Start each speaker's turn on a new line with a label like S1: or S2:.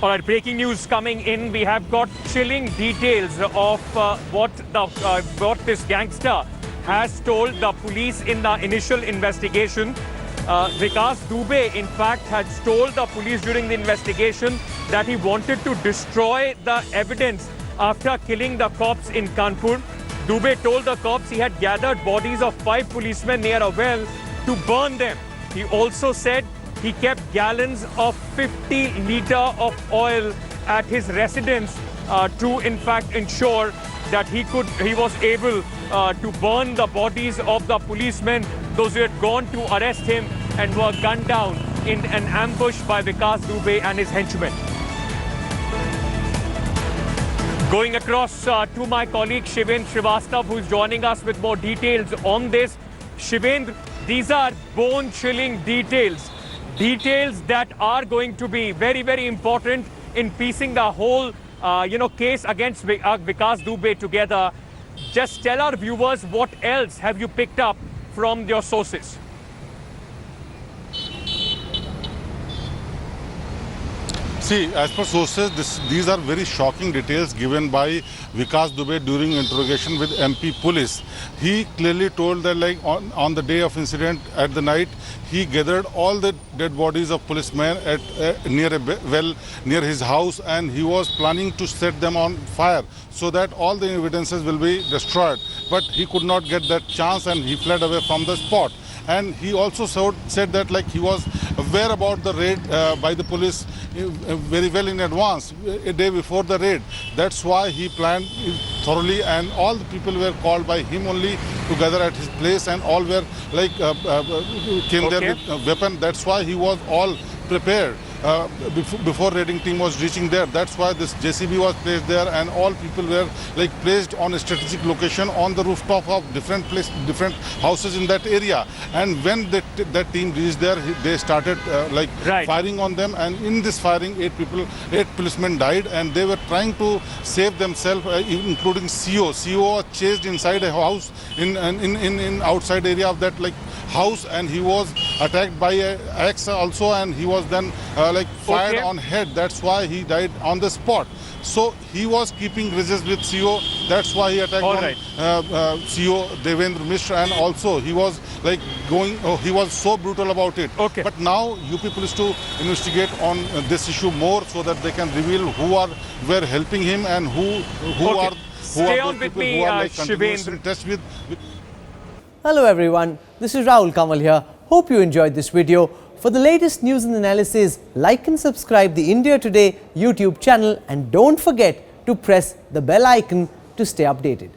S1: All right, breaking news coming in. We have got chilling details of what this gangster has told the police in the initial investigation. Vikas Dubey, in fact, had told the police during the investigation that he wanted to destroy the evidence after killing the cops in Kanpur. Dubey told the cops he had gathered bodies of 5 policemen near a well to burn them. He also said he kept gallons of 50 litre of oil at his residence to, in fact, ensure that he was able to burn the bodies of the policemen, those who had gone to arrest him and were gunned down in an ambush by Vikas Dubey and his henchmen. Going across to my colleague Shivendra Srivastava, who is joining us with more details on this. Shivendra, these are bone-chilling details. Details that are going to be very, very important in piecing the whole, case against Vikas Dubey together. Just tell our viewers what else have you picked up from your sources?
S2: See, as per sources, these are very shocking details given by Vikas Dubey during interrogation with MP police. He clearly told that, like, on the day of incident at the night, he gathered all the dead bodies of policemen at near a well near his house, and he was planning to set them on fire so that all the evidences will be destroyed. But he could not get that chance, and he fled away from the spot. And he also said that, like, he was aware about the raid by the police very well in advance, a day before the raid. That's why he planned thoroughly, and all the people were called by him only together at his place, and all were like came there with a weapon. That's why he was all prepared before raiding team was reaching there. That's why this JCB was placed there, and all people were like placed on a strategic location on the rooftop of different houses in that area. And when that team reached there, they started firing on them, and in this firing 8 policemen died, and they were trying to save themselves, including CO. CO was chased inside a house in outside area of that house, and he was attacked by an axe also, and he was then fired on head. That's why he died on the spot. So he was keeping grudges with CO. That's why he attacked CO Devendra Mishra, and also he was he was so brutal about it. But now UP police to investigate on this issue more, so that they can reveal who were helping him and who are the people who are continuously in touch with.
S3: Hello everyone, this is Rahul Kamal here. Hope you enjoyed this video. For the latest news and analysis, like and subscribe the India Today YouTube channel, and don't forget to press the bell icon to stay updated.